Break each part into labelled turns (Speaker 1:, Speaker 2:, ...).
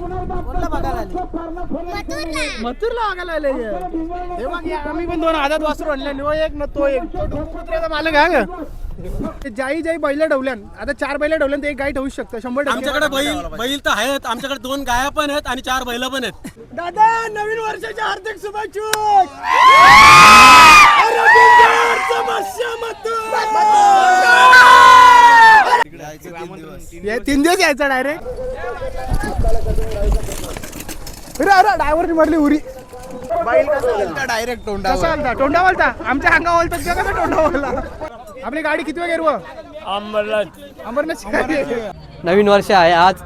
Speaker 1: कोणला बघायला आले? मथुरला बघायला आले. हे बघ या आम्ही पण दोन आदात वासरू आणले. हो एक न तो एक. तो डोंगरपुत्र्याचा मालक आहे का? जाई जाई बैल ठेवल्यान. आता 4 बैल ठेवल्यान तर एक गाय ठेवू शकतो 100%.
Speaker 2: आमच्याकडे बैल तर आहेत. आमच्याकडे 2 गाया पण आहेत आणि 4 बैल पण आहेत.
Speaker 1: दादा नवीन वर्षाच्या हार्दिक शुभेच्छा. हे 3 दिवस यायचा डायरेक्ट. अरे ड्रायव्हरनी मारली उरी.
Speaker 3: डायरेक्ट
Speaker 1: तोंडावलता आमच्या अंगावलता कसं तोंडावला. आपली गाडी किती वेळ गेरव? अंबरनाथ.
Speaker 4: नवीन वर्ष आहे आज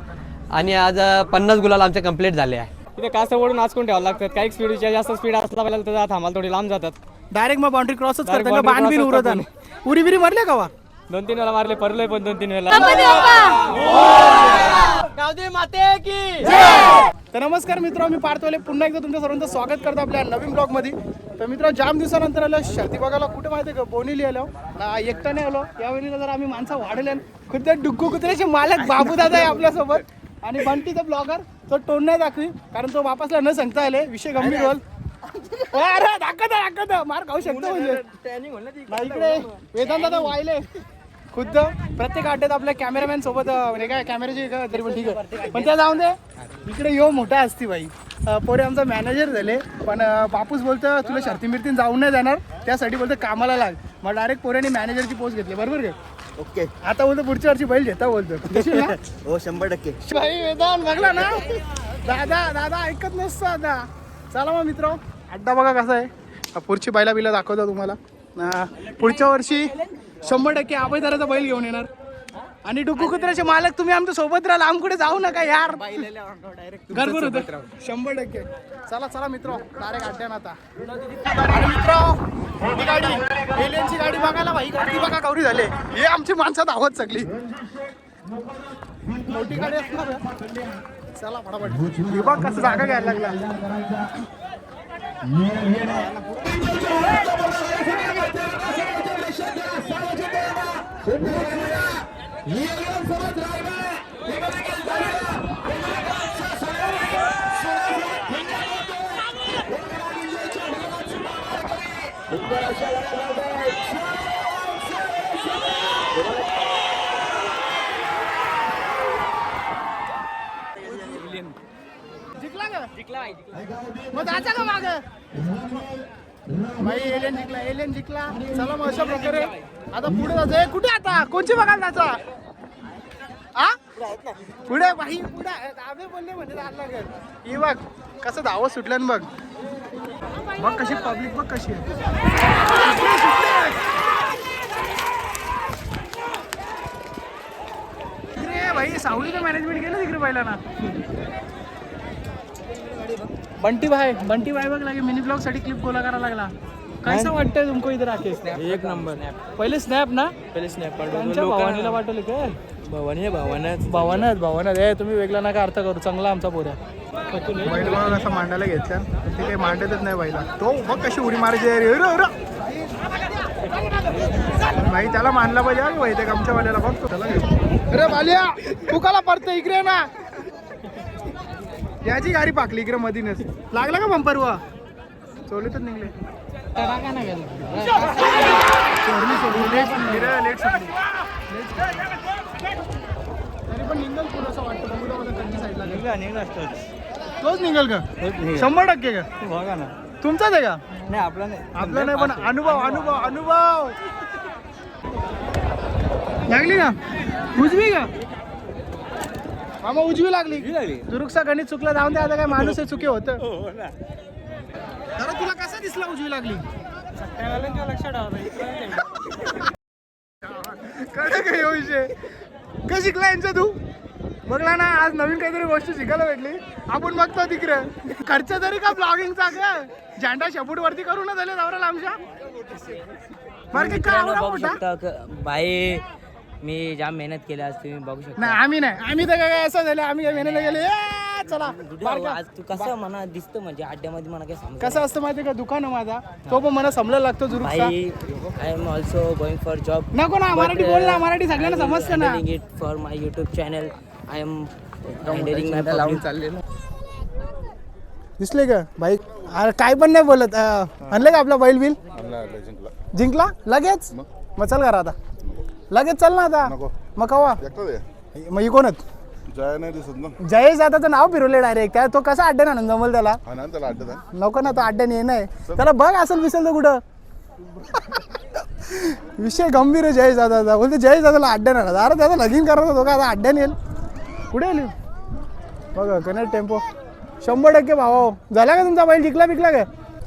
Speaker 4: आणि आज 50 गुलाल आमच्या कंप्लीट झाले आहे.
Speaker 5: तिथे कास्ट ओढून आचकून ठेवावं लागतात. काही स्पीडच्या जास्त स्पीड असला पाहिजे तर थांबायला थोडी लांब जातात.
Speaker 1: डायरेक्ट मग बाउंड्री क्रॉसच करतात का? बाण बिन उरत आणि उरी बिरी मारले का?
Speaker 5: 2-3 वेळा मारले, परलोय पण 2-3 वेळा.
Speaker 1: तर नमस्कार मित्र, मी पार्थोले पुन्हा एकदा तुमच्या सर्वांचं स्वागत करतो आपल्या नवीन ब्लॉग मध्ये. तर मित्र जाम दिवसानंतर आलो शर्ती बघायला. कुठे माहिती आहे का? बोनिली आलो ना, एकट्याने आलो. यावेळेला जर आम्ही माणसं वाढले. खुद्द डुग्गू कुत्र्याचे मालक बाबू दादा आहे आपल्यासोबत आणि बंटीचा ब्लॉगर. तो टोन नाही दाखवी कारण तो वापसला न सांगता आले. विषय गंभीर होल. अरे दाखवत मार खाऊ शकतो म्हणजे. इकडे वेदांत दादा वाहिले खुद्द प्रत्येक अड्ड्यात आपल्या कॅमेरामॅन सोबत काय कॅमेऱ्याची तरी पण ठीक आहे. पण त्या जाऊन दे. इकडे यो मोठा असती बाई. पोरे आमचा मॅनेजर झाले पण बापूस बोलतं तुला शर्ती मिरतीन जाऊन नाही जाणार, त्यासाठी बोलतं कामाला लाग. मग डायरेक्ट पोऱ्याने मॅनेजरची पोस्ट घेतली. बरोबर का?
Speaker 3: ओके.
Speaker 1: आता बोलतो पुढच्या वर्षी बैल घेता बोलतो.
Speaker 3: हो 100%.
Speaker 1: भाई वेदांत बघला ना दादा ऐकत नसतो आता. चला मग मित्र अड्डा बघा कसा आहे. पुढची बैला बिला दाखवतो तुम्हाला. पुढच्या वर्षी 100% आबैदाराचा बैल घेऊन येणार. आणि डुकू कुत्र्याचे मालक तुम्ही आमच्या सोबत राहा. आम कुठे जाऊ नका यार. गडबड होतं 100%. चला मित्र डायरेक्ट अड्ड्यान आता. आणि मित्र ही गाडी एलियनची गाडी बघायला भाई गर्दी बघा गौरी झाले. हे आमची माणसं धावत सगळी. मोठी गाडी असणार. चला फटाफट. हे बघ कसं जागा घ्यायला लागला. मग जायचं का माग भाई? एलियन जिंकला. चला मग अशा प्रकारे आता पुढे जायचं. कुठे आता कोणची बघायला जायचा? पुढे भाई पुढे आम्ही बोलले म्हणजे चालला घर. ही बघ कसं धावत सुटलं बघ. बघ कशी पब्लिक बघ कशी आहे. भाई सावलीचं मॅनेजमेंट केलं तिकडे पहिला ना. बंटी भाई बघ लागे मिनी ब्लॉग साठी क्लिप गोला करायला लागला. कैसा वाटतंय तुमको इधर आके?
Speaker 5: एक नंबर.
Speaker 1: पहिले स्नॅप ना. त्यांच्या भावानीला वाटलं काय? भावानाच हे तुम्ही वेगळा नका अर्थ करू. चांगला आमचा पोऱ्या बैल बघा असं मांडायला घेतल्या. ते काही मांडतच नाही बैला. तो बघ कशी उडी मारायची भाई. त्याला मानला पाहिजे भाई. ते आमच्या वाल्याला बघतो त्याला. अरे बालिया तुकाला पडतं इकडे ना. याची गाडी पाकली इकडे मधीनच. लागला का बंपर वा? चोलीतच निघले. लेट सुटली. तरी पण निघल पुढं असं वाटतं. साईडला तोच निघल का? 100% का?
Speaker 5: बघा ना.
Speaker 1: तुमचाच आहे का?
Speaker 5: नाही आपला
Speaker 1: नाही पण अनुभव लागली ना. उजवी का मामा? उजवी लागली. दुरुक्षा गणित चुकलं जाऊन द्या. आता काय माणूस आहे चुके होतं. तुला कसं दिसला उजवी लागली? कडे काय विषय का शिकला यांचा तू? बघला ना आज नवीन काहीतरी गोष्ट शिकायला भेटली. आपण बघतो तिकडे खर्च तरी का ब्लॉगिंगचा का? झेंडा शेपूट वरती करू ना झाले जावराला आमच्या.
Speaker 4: बाई मी जाम मेहनत केली आज तुम्ही बघू शकता.
Speaker 1: नाही आम्ही तर काय असं झालं. आम्ही काय मेहनत केली. चला
Speaker 4: आज तू कसं मला दिसतं म्हणजे अड्ड्यामध्ये मला काय समज.
Speaker 1: कसं असतं माहिती का? दुकान माझा तो पण मला समजायला लागतो. जुरूचा
Speaker 4: I am also going for job.
Speaker 1: नको ना मराठी बोल ना. मराठी सगळ्यांना समजतं ना.
Speaker 4: It for my YouTube channel. I am
Speaker 3: लावून चाललेलं.
Speaker 1: दिसले का बाईक? अरे काय पण नाही बोलत. आणले का आपला बैल बिल? जिंकला लगेच? मग चल करा आता लगेच, चल ना आता. मग कवा मग ही कोणत?
Speaker 6: जय नाही दिसत ना.
Speaker 1: जयेश दादाचं नाव फिरवले डायरेक्ट. त्या तो कसा अड्ड्याने आणून जमल त्याला?
Speaker 6: हा ना, त्याला अड्डा
Speaker 1: नको ना, तो अड्ड्याने ये नाही त्याला. बघ असेल विसेल तर कुठं. विषय गंभीर आहे जयेश दादाचा. बोलते जयेश दादाला अड्ड्याने आणा. अरे त्याचा लगीन करत होतो का? आता अड्ड्याने येईल. कुठे येईल बघा कनेक्ट टेम्पो 100% भावा. झाला का तुमचा बैल? जिंकला बिकला का?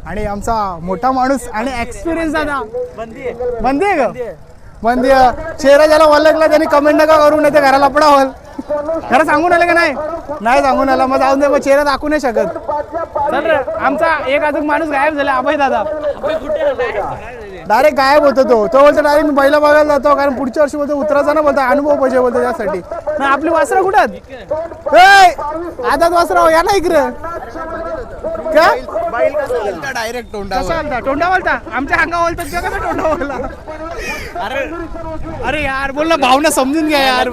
Speaker 1: आणि आमचा मोठा माणूस आणि एक्सपिरियन्स दादा बंदी आहे का? बंदी चेहरा ज्याला ओळखला त्यांनी कमेंट नका करू, नाही ते घराला लपडा होल. खरं सांगून आलं का? नाही सांगून आला. मग जाऊन दे, मग चेहरा दाखवू नाही शकत. चल रे, आमचा एक अजून माणूस गायब झाला. अभय दादा डायरेक्ट गायब होतो. तो बोलतो डायरेक्ट मी बैला बघायला जातो, कारण पुढच्या वर्षी बोलतो उतरायचा ना, बोलतो अनुभव पाहिजे बोलतो त्यासाठी. ना आपली वासरा कुठं आदात वासरा या ना इकडं का?
Speaker 3: बैल कसा बोलता डायरेक्ट तोंडावर.
Speaker 1: तोंडा बोलता आमच्या अंगा बोलतात का? कसं तोंडा बोलला? अरे यार बोल ना, भावना समजून घ्या यार.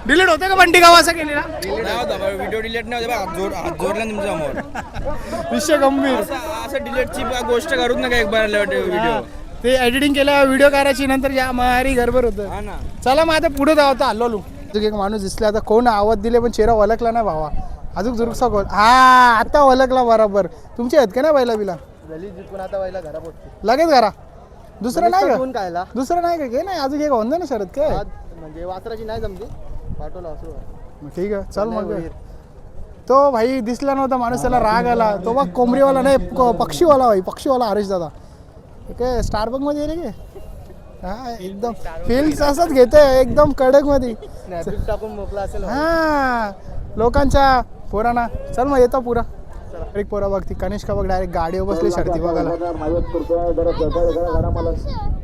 Speaker 1: डिलीट होते का बंटी गाव असं केलेला?
Speaker 3: व्हिडिओ डिलीट नाही होते. हात जोडला तुमच्या समोर.
Speaker 1: विषय गंभीर.
Speaker 3: असं डिलीटची गोष्ट करूच नका एक बार व्हिडिओ.
Speaker 1: ते एडिटिंग केलं, व्हिडिओ करायची, नंतर या मारी गडबड होतं. चला मग आता पुढे जाऊ. आता हल्लो एक माणूस दिसला. आता कोण आवाज दिले पण चेहरा ओळखला नाही भावा. अजून जुरुकसा गोल. हा आता ओळखला बरोबर. तुमचे आहेत का ना बैला बिला?
Speaker 3: आता बैला घरा पोहोचते
Speaker 1: लगेच करा. दुसरं नाही का?
Speaker 3: कायला
Speaker 1: दुसरं नाही का? घे नाही अजून एक होऊन ना शरद काय
Speaker 3: म्हणजे वासराची नाही जमली पाठवला असं.
Speaker 1: मग ठीक आहे चल. मग तो भाई दिसला नव्हता माणूस, त्याला राग आला. तो बघ कोंबडीवाला नाही, पक्षीवाला भाई, पक्षीवाला हरीश दादा. काय स्टारबक मध्ये गेले की? हा एकदम फील्ड असंच घेतोय एकदम कडक मध्ये.
Speaker 3: टाकून मोकला असेल.
Speaker 1: हा लोकांच्या पोरांना. चल मग येतो पुरा. एक पोरा बघ ती कनिष्का बघ डायरेक्ट गाडीवर बसली शर्ती बघायला.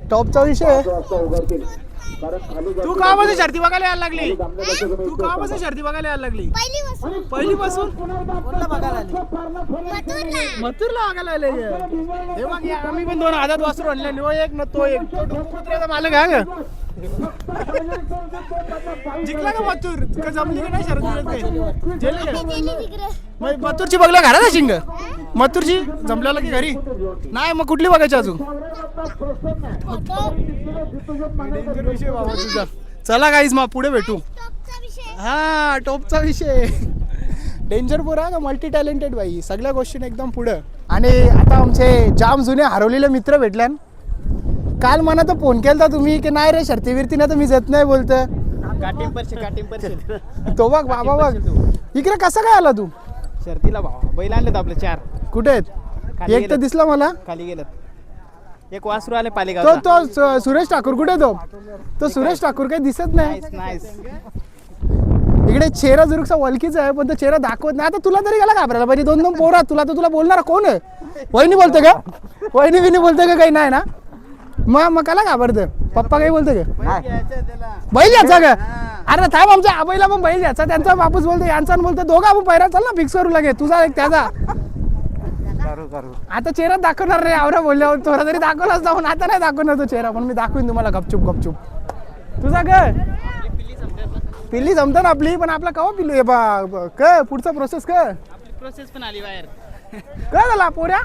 Speaker 1: टॉपचा विषय. तू का बस शर्ती बघायला यायला लागली? तू का बस शर्ती बघायला यायला लागली? पहिलीपासून मथुरला बघायला आले. हे बघ आम्ही पण 2 आदात वासरू आणले. एक ना तो एक कुत्र्याचा मालक आहे का? जिंकला का मथुर? का जमली का नाही शरद? मग मथुरची बघला घरात आहे शिंग. मथुरची जमल्याला की घरी नाही? मग कुठली बघायची अजून? डेंजर विषय बाबा तुझा. चला गाईज मग पुढे भेटू. हा टॉपचा विषय. डेंजर पोरा का? मल्टी टॅलेंटेड बाई, सगळ्या गोष्टीने एकदम पुढं. आणि आता आमचे जाम जुने हरवलेले मित्र भेटल्यान. काल मला तर फोन केला तुम्ही की नाही रे शर्ती विरतीने तर मी जात नाही बोलतं. तो बघ बाबा बघ इकडे कसा काय आला तू?
Speaker 5: शर्तीला भावा बैल आणलेत आपले 4.
Speaker 1: कुठे आहेत? एक तर दिसला मला
Speaker 5: खाली गेलेत. एक वासरू आले पालिका.
Speaker 1: तो सुरेश ठाकूर कुठे? तो सुरेश ठाकूर काही दिसत नाही. इकडे चेहरा जुरुकसा वलकीचा आहे पण तो चेहरा दाखवत नाही. आता तुला तरी गेला घाबरायला पाहिजे. 2 पोरा तुला बोलणार कोण आहे? वहिनी बोलते का? वहिनी विनी बोलते का? काही नाही ना? मग काला घाबरतं? पप्पा काही बोलते का? बैल घ्यायचा का? अरे थांब आमच्या आबाईला पण बैल घ्यायचा. त्यांचा बापूस बोलतो, यांचा बोलतो. दोघं आपण पहिला चल ना फिक्स करू लागे. तुझा एक त्याचा. आता चेहरा दाखवणार रे आवरा बोलल्यावर. थोडा तरी दाखवलाच जाऊन. आता नाही दाखवणार तो चेहरा, पण मी दाखवीन तुम्हाला गपचूप. तुझा काय पिल्ली जमतं ना आपली, पण आपला कवा पिल्लू आहे बा? काय पुढचा प्रोसेस
Speaker 5: पण आली बाहेर.
Speaker 1: काय झाला पोऱ्या?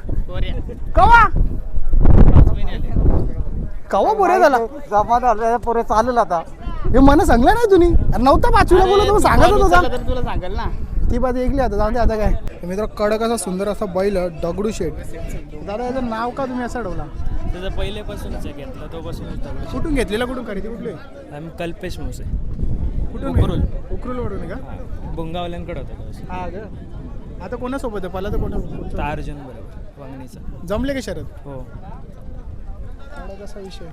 Speaker 1: कवा पोऱ्या झाला?
Speaker 3: पोरे चालेल आता.
Speaker 1: हे मन सांगलं नाही तुम्ही? नव्हता 5वीला बोलत मग सांगत होता.
Speaker 5: तुला सांगेल ना
Speaker 1: ती बात ऐकली. आता जाऊ दे. आता काय मित्र कडक असा सुंदर असा बैल दगडू शेठ. दादा याचं नाव का तुम्ही असं ठेवला?
Speaker 5: त्याचं पहिलेपासूनच घेतलं तो पासून.
Speaker 1: कुठून घेतलेला? कुठून खरेदी कुठली?
Speaker 5: आम्ही कल्पेश मोसे
Speaker 1: कुठून? उकरूल वरून का?
Speaker 5: भुंगावल्यांकडे होता.
Speaker 1: हा ग. आता कोणासोबत आहे? पहिला तर कोणासोबत?
Speaker 5: अर्जुन बरोबर वांगणीचा.
Speaker 1: जमले का शरद?
Speaker 5: हो.
Speaker 1: कसा विषय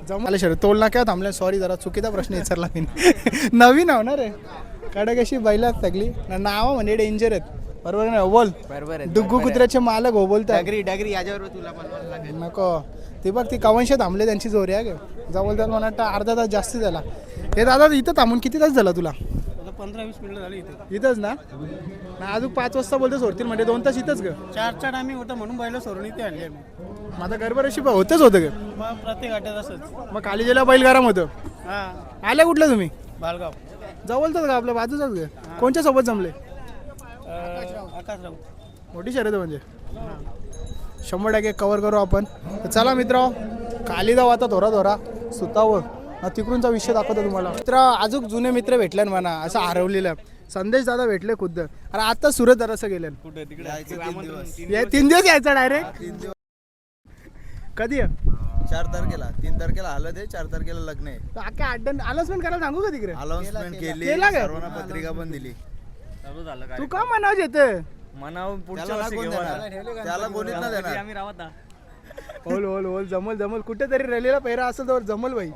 Speaker 1: जमले शरद? टोल नाक्यावर थांबले. सॉरी जरा चुकीचा प्रश्न विचारला मी. नवीन आहो ना रे. कडक अशी बैला सगळी नाव म्हणजे डेंजर आहेत. बरोबर नाही? बोल.
Speaker 3: बरोबर
Speaker 1: डुग्गू कुत्र्याचे मालक हो बोलतात.
Speaker 3: डगरी याच्यावर तुला बनवायला लागेल.
Speaker 1: नको ते बघ ती कवंश थांबले त्यांची जोरी आहे ग. जवळ मला वाटतं अर्धा तास जास्ती झाला. हे दादा इथं थांबून किती तास झाला तुला?
Speaker 5: 15-20 मिनिटं झाली इथे.
Speaker 1: इथंच ना? अजून 5 वाजता बोलतो सोडतील म्हणजे 2 तास इथंच ग.
Speaker 5: 4 टायमिंग होता म्हणून बैल सोडून इथे आणले आम्ही.
Speaker 1: माझा गरबर अशी होतच होतं ग.
Speaker 5: मग प्रत्येक आठवड्यात असंच.
Speaker 1: मग खाली गेला बैलगाराम होतं.
Speaker 5: हा
Speaker 1: आल्या कुठलं तुम्ही?
Speaker 5: बालगाव.
Speaker 1: जवळच का आपल्या बाजूचाच का कोणच्या सोबत जमले मोठी शर्यत आहे म्हणजे 100% कव्हर करू आपण तर चला मित्र खाली जाऊ आता थोडा सुतावं तिकडूनचा विषय दाखवतो तुम्हाला मित्र अजून जुने मित्र भेटले ना म्हणा असं हरवलेलं संदेश दादा भेटले खुद्द अरे आता सुरत जरासं गेले कुठे 3 दिवस यायचं डायरेक्ट कधी
Speaker 7: 4 तारखेला 3 तारखेला आलं ते 4 तारखेला लग्न आहे
Speaker 1: अख्ख्या अड्डन अनाउन्समेंट करायला सांगू का तिकडे
Speaker 7: अनाउन्समेंट केली
Speaker 1: केला का?
Speaker 7: सर्वांना पत्रिका पण दिली
Speaker 1: तू का म्हणावं येते
Speaker 7: त्याला ना कोण देणार त्याला कोणीच ना देणार
Speaker 1: होल जमल कुठेतरी रेल्वेला पहिरा असेल तर जमल भाई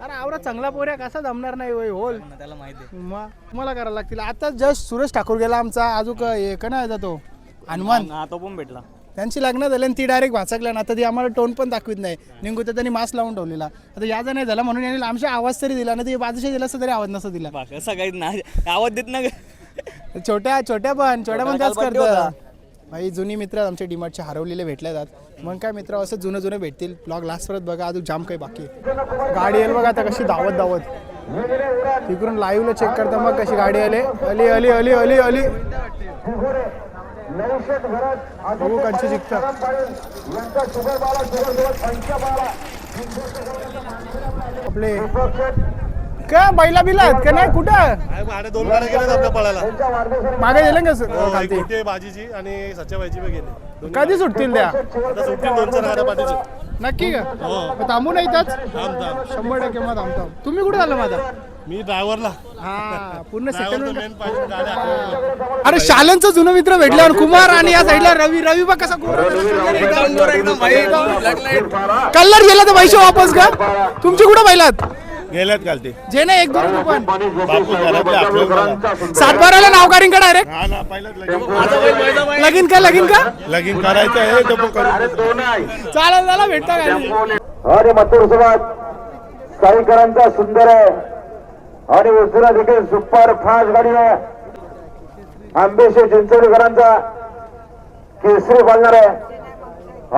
Speaker 1: अरे आवरा चांगला पोऱ्या कसा जमणार नाही होय होल
Speaker 5: त्याला माहिती
Speaker 1: मग तुम्हाला करायला लागतील आता जस्ट सुरेश ठाकूर गेला आमचा अजून एक ना तो हनुमान
Speaker 5: तो पण भेटला
Speaker 1: त्यांची लग्न झाली आणि ती डायरेक्ट भाचकल्या ना आता ती आम्हाला टोन पण दाखवित नाही निघू तर त्यांनी मास्क लावून ठेवलेला आता याचा नाही झाला म्हणून यांनी आमच्या आवाज तरी दिला ना ते बाजूशी दिला असं तरी आवाज नसता दिला
Speaker 5: असं काही नाही आवाज देत ना
Speaker 1: छोट्या पण त्याच करतात भाई जुनी मित्र आमचे डीमार्टचे हरवलेले भेटले जात मग काय मित्र असं जुने भेटतील ब्लॉग लास्ट परत बघा अजून जाम काही बाकी आहे. गाडी येईल बघा आता कशी धावत तिकडून लाईव्हला चेक करता मग कशी गाडी आली अली बघू कंची जिंकता आपले काय बैला बिला आहेत का नाही कुठं
Speaker 6: 2 गाड्या गेल्या आपल्या पळायला
Speaker 1: मागे गेले का खालती
Speaker 6: गोटे भाजीची आणि सच्याबाईची पण गेली
Speaker 1: कधी सुटतील त्या
Speaker 6: आता सुटतील 2-4 गाड्या पाठीची
Speaker 1: नक्की का मग थांबू नाही इथंच
Speaker 6: थांब
Speaker 1: 100% मग थांबतो तुम्ही कुठे झालं माझा
Speaker 6: मी ड्रायव्हरला
Speaker 1: हा पूर्ण
Speaker 6: ड्रायव्हर
Speaker 1: सेटलमेंट
Speaker 6: मेन पाहिजे गाड्या
Speaker 1: अरे शालेंचा जुना मित्र भेटल्यावर कुमार आणि या साईडला रवी बा कसा कल्लर गेला तर पैसे वापस का तुमची कुठं बैलात
Speaker 6: गेल्यात काल ते
Speaker 1: जे नाही 1-2 पण
Speaker 6: बापू घरातले आपलं
Speaker 1: 7-12 नावकारींकडे डायरेक्ट
Speaker 6: हा ना पहिलाच
Speaker 1: लगीन का
Speaker 6: लगीन करायचं आहे तो पण करू
Speaker 1: चालेल भेटता गाडी
Speaker 8: आणि मथुर सोबत साईकरांचा सुंदर आहे आणि उजरा देखील सुपर फास्ट गाडी आहे आंबेशे चिंचोलीकरांचा केसरी पालणार आहे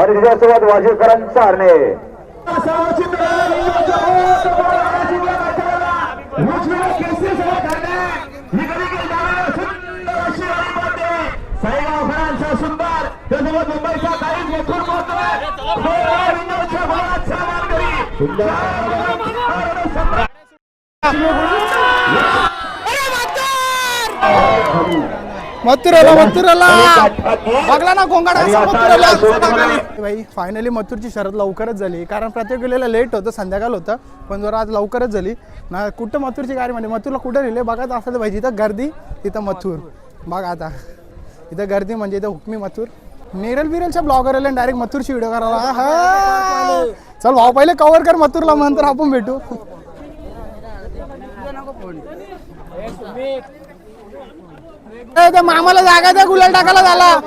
Speaker 8: आणि तिच्यासोबत वाजेकरांचा हरणे सुंदर त्यासोबत मुंबईचा काही
Speaker 1: मथुराला बघला ना गोंगाडा भाई फायनली मथुरची शरद लवकरच झाली कारण प्रत्येक वेळेला लेट होतं संध्याकाळ होतं पण जर आज लवकरच झाली ना कुठं मथुरची गाडी म्हणजे मथुरला कुठं नेले बघा असं पाहिजे इथं गर्दी इथं मथुर बघा आता इथं गर्दी म्हणजे इथं हुकमी मथुर बिरलच्या ब्लॉगर आले डायरेक्ट मथुरची व्हिडिओ करायला हा चल भाऊ पहिले कव्हर कर मथुरला नंतर आपण भेटू मामाला जागा द्या गुलाल टाकायला झाला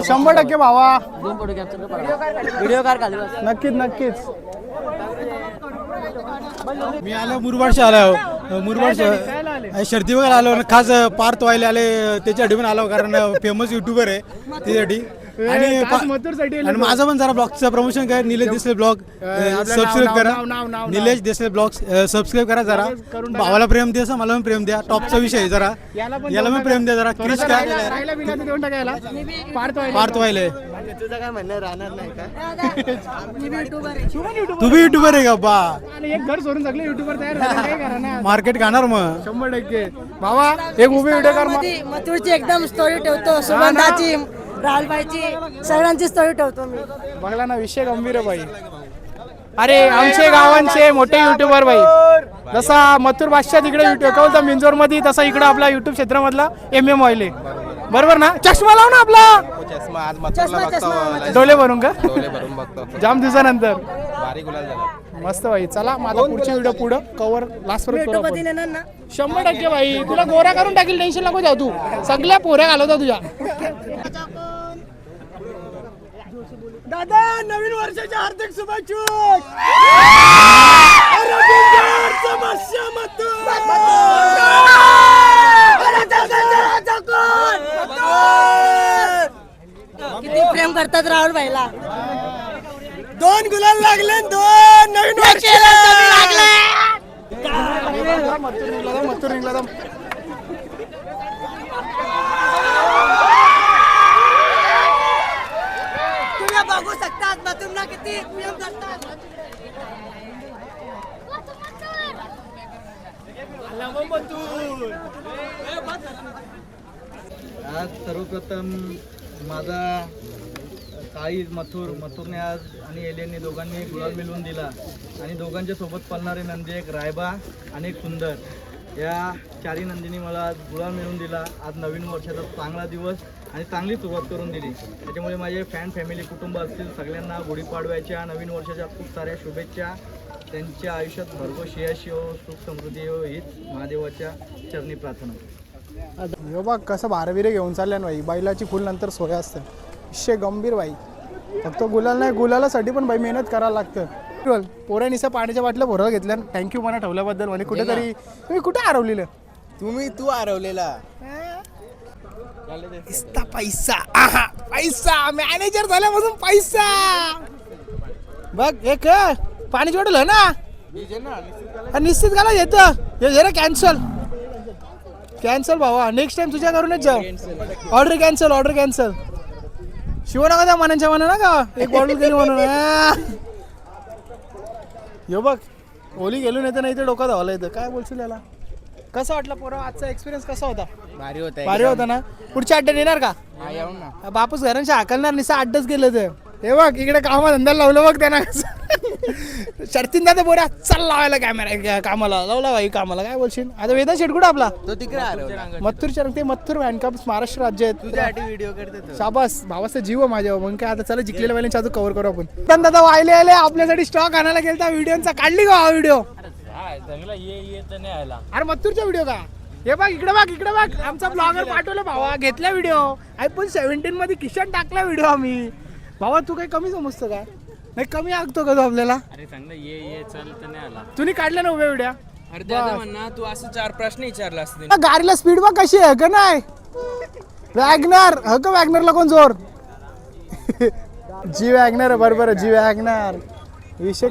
Speaker 1: 100% भावा
Speaker 4: व्हिडिओ
Speaker 1: नक्कीच
Speaker 2: मी आलो मुरबाडशी आलो मुरबाड शर्ती वगैरे आलो खास पार्थ व्हायला आले त्याच्यासाठी पण आलो कारण फेमस युट्यूबर आहे त्याच्यासाठी आणि माझं पण जरा ब्लॉगचं प्रमोशन करा निलेश देसले ब्लॉग सबस्क्राईब करा निलेश देसले ब्लॉग सबस्क्राईब करा जरा भावाला प्रेम द्या मला पण प्रेम द्या टॉपचा विषय आहे जरा याला पण प्रेम द्या जरा क्रिश का पार्थ व्हायला तू भी युट्यूबर आहे का बा
Speaker 1: एक घर सोडून सगळे युट्यूबर तयार
Speaker 2: मार्केट खाणार मग
Speaker 1: 100% भावा एक उभी व्हिडिओ कर
Speaker 9: मथुरची एकदम स्टोरी ठेवतो सुगंधाची रालबाईची सगळ्यांची स्टोरी ठेवतो मी
Speaker 1: बघला ना विषय गंभीर आहे भाई अरे आमचे गावांचे मोठे युट्यूबर भाई जसा मथुर बादशाह तिकडे युट्यूब मिंजोर मध्ये तसा इकडे आपला युट्यूब क्षेत्रामधला MM ऑइल बरोबर ना चष्मा लाव ना आपला डोले भरून का जाम दिवसानंतर मस्त भाई चला माझा पुढची व्हिडिओ पुढं कव्हर लास्ट पर्यंत 100% भाई तुला गोरा करून टाकील टेन्शन नको जाऊ तू सगळ्या पोऱ्या घालवता तुझ्या दादा नवीन वर्षाच्या हार्दिक शुभेच्छा
Speaker 9: किती प्रेम करतात राहुल भाईला
Speaker 1: 2 गुलाल लागले 2 नवीन वर्ष मथुर निघला
Speaker 9: तुम्ही बघू शकता मथुरला किती प्रेम करतात.
Speaker 7: आज सर्वप्रथम माझा काळी मथुरने आज आणि एलियनने दोघांनी गुलाल मिळवून दिला आणि दोघांच्या सोबत पळणारे नंदी एक रायबा आणि एक सुंदर या चारी नंदींनी मला आज गुलाल मिळवून दिला. आज नवीन वर्षाचा चांगला दिवस आणि चांगली सुरुवात करून दिली. त्याच्यामुळे माझे फॅमिली कुटुंब असतील सगळ्यांना गुढीपाडव्याच्या नवीन वर्षाच्या खूप साऱ्या शुभेच्छा. त्यांच्या आयुष्यात भरघोस यश हो, सुख समृद्धी हो हीच महादेवाच्या चरणी प्रार्थना.
Speaker 1: हो बघ कसं बारविरे घेऊन चालल्या बाई, बैलाची फुल नंतर सोय असते. विषय गंभीर बाई, फक्त गुलाल नाही, गुलालासाठी पण बाई मेहनत करायला लागतं. पोऱ्या निसा पाण्याच्या बाटल्या भरवून घेतल्या. थँक्यू मला ठेवल्याबद्दल. म्हणजे कुठेतरी तुम्ही कुठे हरवलेलं?
Speaker 7: तू हरवलेला
Speaker 1: पैसा पैसा मॅनेजर झाल्यापासून पैसा बघ. एक पाणी जोडलं ना निश्चित घाला येतं हे जरा कॅन्सल भावा. नेक्स्ट टाइम तुझ्या करूनच जाऊ. ऑर्डर कॅन्सल शिव नका त्या मनाच्या मना ना का एक बॉटल गेली म्हणून. यो बघ ओली गेलो नाही तर नाही ते डोकं धावलं येतं. काय बोलशील याला? कसा वाटला पोरा आजचा एक्सपिरियन्स कसा होता? भारी होता ना. पुढच्या अड्ड्यात येणार का? बापूस घरांच्या हाकलणार निसा अड्डाच गेलं ते. हे बघ इकडे कामा धंद्याला लावलं बघ त्यांना. शर्तीन दादा बोऱ्या चल लावायला कॅमेरा कामाला लावला बाई कामाला. काय बोलशील? आता वेदा शेट कुठं आपला?
Speaker 7: तो तिकडे
Speaker 1: मथुरच्या ते मथुर हँडकप महाराष्ट्र राज्य आहेत.
Speaker 7: तुझ्यासाठी व्हिडिओ करते
Speaker 1: शाबास भावाचा जीव आहे माझ्या. मग काय आता चला जिंकलेल्या बैलांच्या अजून कव्हर करू आपण. पण दादा वायले आले आपल्यासाठी स्टॉक आणायला गेलता व्हिडिओचा. काढली का हा व्हिडिओ? अरे मथुरचा व्हिडिओ का? हे बघ इकडे बघ आमचा ब्लॉगर पाठवला भावा. घेतला व्हिडिओ. iPhone 17 मध्ये किशन टाकला व्हिडिओ आम्ही. भावा तू काही कमी समजतो काय? नाही कमी आगतो का तू आपल्याला?
Speaker 5: अरे चांगलं ये चल तर नाही आला.
Speaker 1: तुम्ही काढले ना उभ्या व्हिडिओ?
Speaker 3: अरे दादा म्हणा तू असं 4 प्रश्न विचारला असते.
Speaker 1: गाडीला स्पीड बघ कशी आहे का नाही? वॅगनर ह का? वॅगनरला कोण जोर? जी वॅगनर बरोबर जी वॅगनर. विषय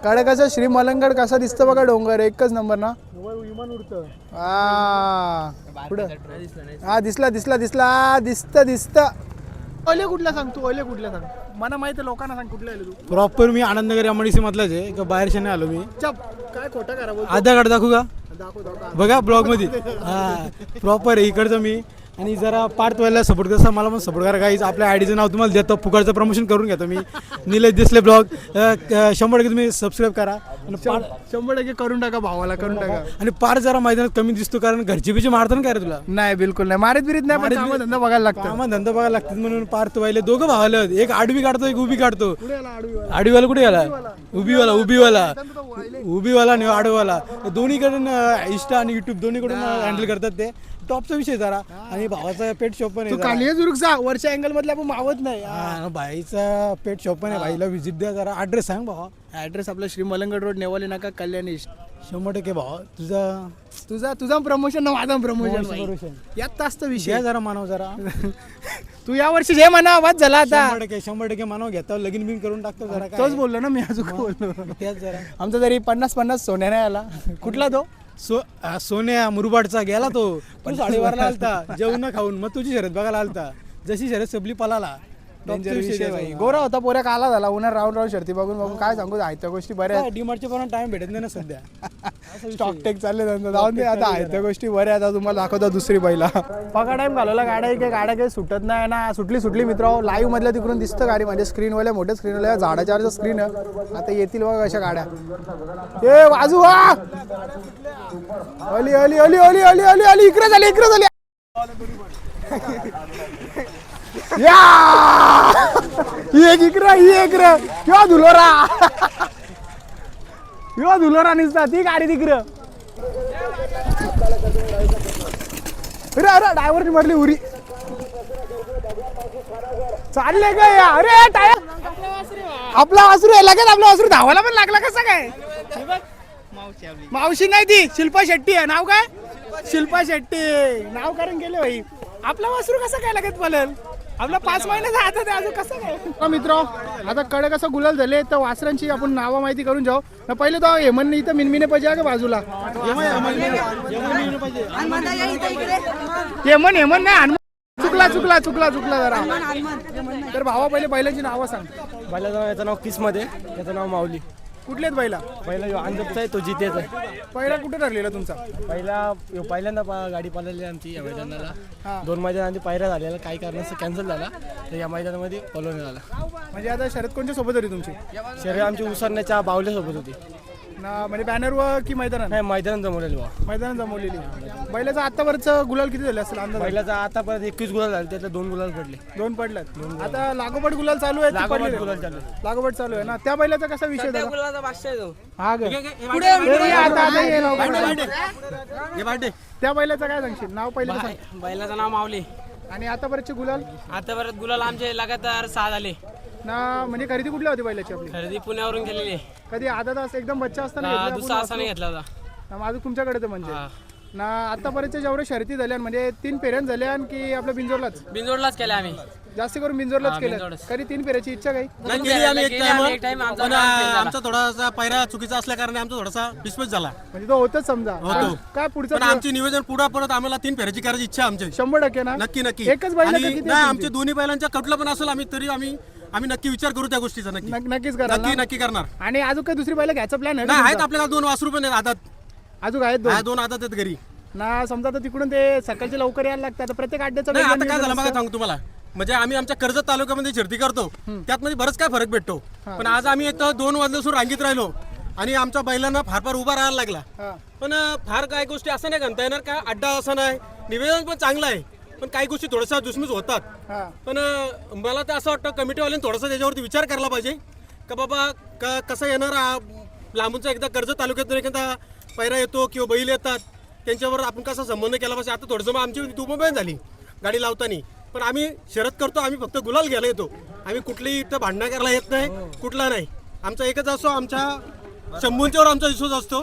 Speaker 1: कडकाचा श्री मलंगड कसा दिसतं बघा डोंगर. एकच नंबर ना. विमान उडतं. हा दिसत. ओले कुठला सांग तू? मला माहिती लोकांना सांग कुठला तू?
Speaker 2: प्रॉपर मी आनंदनगर एमआयडीसी मधलाच आहे का? बाहेरच्या नाही आलो मी.
Speaker 1: काय खोटा करा बोल.
Speaker 2: आधार कार्ड दाखवू का? बघा ब्लॉग मध्ये. हा प्रॉपर आहे इकडचं मी. आणि जरा पार्थ व्हायला सपोर्ट करता मला पण सपोर्ट करा गाईज. आपल्या आयडीचं नाव तुम्हाला देतो. फुकटचं प्रमोशन करून घेतो मी. निलेश दिसले ब्लॉग 100% तुम्ही सबस्क्राईब करा.
Speaker 1: 100% करून टाका भावाला करून टाका.
Speaker 2: आणि पार जरा मैदानात कमी दिसतो कारण घरची बिची मारतात काय रे तुला?
Speaker 1: नाही बिलकुल नाही मारित बिरीत नाही. पण कामं धंदा बघायला लागतं.
Speaker 2: कामा धंदा बघायला लागतात म्हणून पार्थ व्हायला दोघं भावाला. एक आडवी काढतो एक उभी काढतो. आडवीवाला कुठे गेला? उभीवाला आणि आडवाला दोन्हीकडून इंस्टा आणि युट्यूब दोन्हीकडून हँडल करतात ते. टॉपचा विषय जरा. आणि भावाचा पेट शॉप पण आहे. वरच्या अँगल मधला पण मावत नाही. भाईचा पेट शॉप पण आहे. भाईला व्हिजिट द्या जरा. ऍड्रेस सांग भावा.
Speaker 1: ऍड्रेस आपला श्री मलंगड रोड नेवाले नाका कल्याणी.
Speaker 2: 100% भावा.
Speaker 1: तुझा प्रमोशन ना माझा प्रमोशन यात असतं विषय.
Speaker 2: जरा मानव जरा.
Speaker 1: तू या वर्षी जे म्हणा आवाज झाला आता.
Speaker 2: 100% मानव घेता लगीन बिन करून टाकतो जरा.
Speaker 1: तोच बोललो ना मी अजून बोललो.
Speaker 2: त्याच जरा.
Speaker 1: आमचा तरी 50-50 सोन्या नाही आला. कुठला तो?
Speaker 2: सोन्या मुरबाडचा गेला तो. पण 12:30 आलता जेवण खाऊन. मग तुझी शर्यत बघायला आलता. जशी शर्यत सबली पलाला.
Speaker 1: गोरा होता पोऱ्या काला झाला. उन्हात राहून शर्ती बघून काय सांगू. त्या गोष्टी बऱ्या.
Speaker 2: डीमार्टच्या पण टाइम भेटत नाही ना सध्या.
Speaker 1: स्टॉक टेक चालले जाऊन दे आता. त्या गोष्टी बऱ्या. आता तुम्हाला दाखवतो दुसरी बैला. पका टाइम घालवला. गाड्या काही सुटत नाही ना. सुटली मित्र. लाईव्ह मधल्या तिकडून दिसतं गाडी म्हणजे स्क्रीनवाल्या मोठ्या स्क्रीनवाल्या झाडाच्या स्क्रीन. आता येतील बघा अशा गाड्या. ए वाजू अली इकडे झाली. किंवा धुलोरा निसता ती गाडी तिकडं. अरे ड्रायव्हरची मरली उरी. चालले काय? अरे टायर आपला वासरू आहे. लगेच आपला वासरू धावायला पण लागला. कसं काय? मावशी नाही ती शिल्पा शेट्टी आहे. नाव काय? शिल्पा शेट्टी नाव कारण गेले भाई. आपला वासरू कसं काय लगेच पळेल? आपला 5 महिन्याचा आता ते अजून कसं काय मित्र. आता कडक असं गुलाल झाले तर वासरांची आपण नावं माहिती करून जाऊ ना. पहिले तर हेमन इथं मिनमिने पाहिजे का बाजूला. हेमन हेमन नाही हनुमान. चुकला जरा. तर भावा पहिले बैलांची नावं सांग.
Speaker 5: बैलाचं याचं नाव किसमध्ये, त्याचं नाव माऊली.
Speaker 1: कुठलेत बैला.
Speaker 5: पहिला अंजपचा आहे, तो जितेच आहे.
Speaker 1: पहिला कुठे ठरलेला तुमचा.
Speaker 5: पहिल्यांदा गाडी पळाली आमची या मैदानाला. 2 मैदानांची पायऱ्या झालेला, काही कारणास्तव कॅन्सल झाला, तर या मैदानामध्ये पळवण्यात आला.
Speaker 1: म्हणजे आता शरद कोणच्या सोबत होती तुमची.
Speaker 5: शरीर आमची उसरण्याच्या बावल्यासोबत होती
Speaker 1: ना. म्हणजे बॅनरवर की मैदानात.
Speaker 5: नाही, मैदानात जमवलेली बा.
Speaker 1: मैदानात जमवलेली. बैलाचा आतावरचं गुलाल किती झाले असेल अंदाज.
Speaker 5: पहिल्याचा आतापर्यंत 21 गुलाल झाले, त्यातले 2 गुलाल पडले.
Speaker 1: 2 पडल्यात. आता लागोपाठ गुलाल चालू आहे.
Speaker 5: लागोपाठ गुलाल चालू आहे.
Speaker 1: लागोपाठ चालू आहे ना. त्या बैलाचा कसा विषय झाला. हा ग. त्या बैलाचं काय सांगशील. नाव पहिलं सांग.
Speaker 5: बैलाचं नाव माऊली.
Speaker 1: आणि आतापर्यंतचे गुलाल.
Speaker 5: आतापर्यंत गुलाल आमचे लगातार 6 झाले
Speaker 1: ना. म्हणजे खरेदी कुठल्या होती बैलाची आपली.
Speaker 5: खरेदी पुण्यावरून केलेली आहे.
Speaker 1: कधी आदत असं एकदम बच्चा असताना
Speaker 5: दुसरा असा नाही घेतला होता
Speaker 1: ना. माझं तुमच्याकडे तर म्हणजे ना. आतापर्यंत जेवढ्या शर्यती झाल्या म्हणजे 3 फेऱ्यान झाल्या की आपल्या
Speaker 5: बिंजोडलाच केला आम्ही.
Speaker 1: जास्त करून बिंजोरलाच केलं. कधी 3 फेऱ्याची इच्छा काही.
Speaker 5: आमचा
Speaker 2: आमचा थोडासा पायरा चुकीचा असल्या कारणे आमचा थोडासा डिस्मिस झाला.
Speaker 1: म्हणजे तो होतच समजा. काय पुढचं
Speaker 2: आमची नियोजन पुढे परत आम्हाला 3 फेऱ्याची करायची इच्छा आमची.
Speaker 1: 100% ना.
Speaker 2: नक्की
Speaker 1: एकच बैल का किती.
Speaker 2: आमच्या दोन्ही बैलांच्या कटलं पण असेल आम्ही तरी आम्ही नक्की विचार करू त्या गोष्टीचा.
Speaker 1: नक्कीच करा.
Speaker 2: नक्की करणार.
Speaker 1: आणि अजून काही दुसरी बैल घ्यायचा प्लॅन आहे.
Speaker 2: आहेत आपल्याला 2 वासरू पण आहेत आदत.
Speaker 1: अजून आहेत
Speaker 2: 2 आदत आहेत घरी
Speaker 1: ना. समजा तर तिकडून ते सकाळचे लवकर यायला लागतात. प्रत्येक अड्ड्याचं
Speaker 2: नाही. आता काय झालं बघा सांगू तुम्हाला. म्हणजे आम्ही आमच्या कर्जत तालुक्यामध्ये शर्ती करतो, त्यात मध्ये बरंच काय फरक भेटतो. पण आज आम्ही इथं 2 वाजल्यापासून रांगीत राहिलो आणि आमच्या बैलांना फार उभा राहायला लागला. पण फार काही गोष्टी असं नाही म्हणता येणार का. अड्डा असं नाही, निवेदन पण चांगलं आहे, पण काही गोष्टी थोड्याशा दुसमीच होतात. पण मला तर असं वाटतं कमिटीवाल्यांनी थोडासा त्याच्यावरती विचार करायला पाहिजे का बाबा कसं येणार. लांबूनचा एकदा कर्जत तालुक्यातून एखादा पैरा येतो किंवा बैल येतात, त्यांच्यावर आपण कसा संबंध केला पाहिजे. आता थोडंसं मग आमची तुमोबाईन झाली गाडी लावताना. पण आम्ही शरद करतो, आम्ही फक्त गुलाल घ्यायला येतो. आम्ही कुठलीही इथं भांडणं करायला येत नाही, कुठला नाही. आमचा एकच असतो, आमच्या शंभूंच्यावर आमचा विश्वास असतो.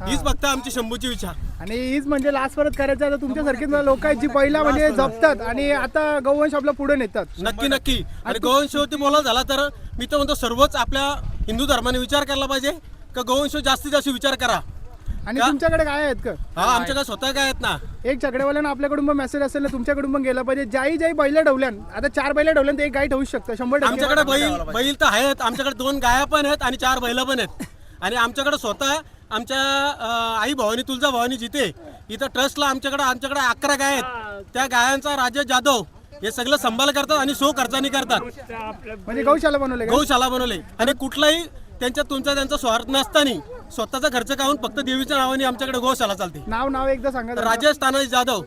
Speaker 2: हीच फक्त आमची शंभूची इच्छा.
Speaker 1: आणि हीच म्हणजे लास्ट परत करायचं. आता तुमच्यासारखी लोक आहेत जी पहिला म्हणजे जपतात आणि आता गौवंश आपला पुढे नेतात.
Speaker 2: नक्की. आणि गौवंशवरती बोलायला झाला तर मी तर म्हणतो सर्वच आपल्या हिंदू धर्माने विचार केला पाहिजे का गौवंश जास्तीत जास्त विचार करा.
Speaker 1: आणि तुमच्याकडे काय आहेत का.
Speaker 2: आमच्याकडे स्वतः काय आहेत ना.
Speaker 1: एक छकड्यावाल्यानं आपल्याकडून पण मेसेज असेल ना, तुमच्याकडून पण गेला पाहिजे. ज्याही बैल ठेवल्यान. आता 4 बैल ठेवल्यान तर 1 गाय ठेवू शकतं 100%.
Speaker 2: आमच्याकडे बैल तर आहेत. आमच्याकडे 2 गाया पण आहेत आणि 4 बैल पण आहेत. आणि आमच्याकडे स्वतः आमच्या आई भवानी तुळजा भवानी जिथे इथं ट्रस्टला आमच्याकडे 11 गाय आहेत. त्या गायांचा राजा जाधव हे सगळं संभाळ करतात आणि खर्चानी करतात.
Speaker 1: म्हणजे गौशाला
Speaker 2: बनवले आणि कुठलाही त्यांचा स्वार्थ नसताना स्वतःचा खर्च काढून फक्त देवीच्या नावाने आमच्याकडे गौशाला चालते.
Speaker 1: नाव एकदा सांगा.
Speaker 2: राजेश तानाजी जाधव,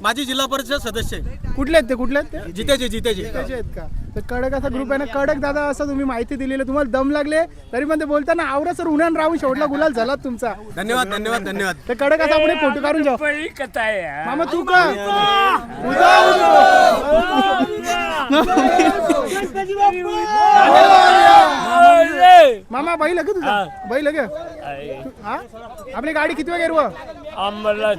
Speaker 2: माजी जिल्हा परिषद सदस्य.
Speaker 1: कुठले आहेत ते.
Speaker 2: जितेचे
Speaker 1: आहेत का. तर कडक असा ग्रुप आहे ना. कडक दादा असं तुम्ही माहिती दिलेली. तुम्हाला दम लागले तरी पण ते बोलताना आवरा सर उन्हान राहून शेवटला गुलाल झाला तुमचा.
Speaker 2: धन्यवाद.
Speaker 1: तर कडक असा आपण फोटो काढून जाऊ. मामा तू का मामा बैल का तुझा. बैल का. आपली गाडी किती वेळ अंबरनाथ.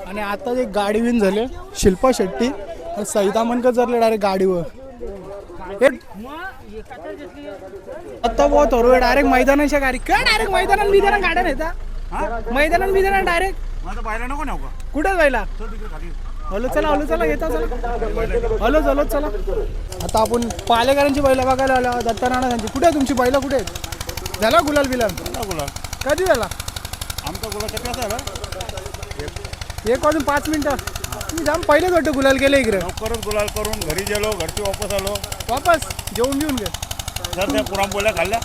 Speaker 1: आणि आता एक गाडी विन झाले शिल्पा शेट्टी आणि सईदा मनकर जरले डायरेक्ट गाडीवर. आता बहुत हरवे डायरेक्ट मैदानाच्या गाडी काय. डायरेक्ट मैदानात गाड्या नेता. मैदानात डायरेक्ट कुठे जायला. हलो चला येता हलो चला. आता आपण पालेकरांची बैला बघायला आला. दत्ता राणा त्यांची. कुठे तुमची बैला कुठे झाला गुलाल बिलाल. कधी झाला
Speaker 6: आमचा गुलाल.
Speaker 1: 1 वाजून 5 मिनिटं. तुम्ही जाम पहिलेच वाटतं गुलाल गेले इकडे.
Speaker 6: लवकरच गुलाल करून घरी गेलो, घरची वापस
Speaker 1: जेवून घेऊन गे.
Speaker 6: सर त्या पुरणपोळ्या खाल्ल्या.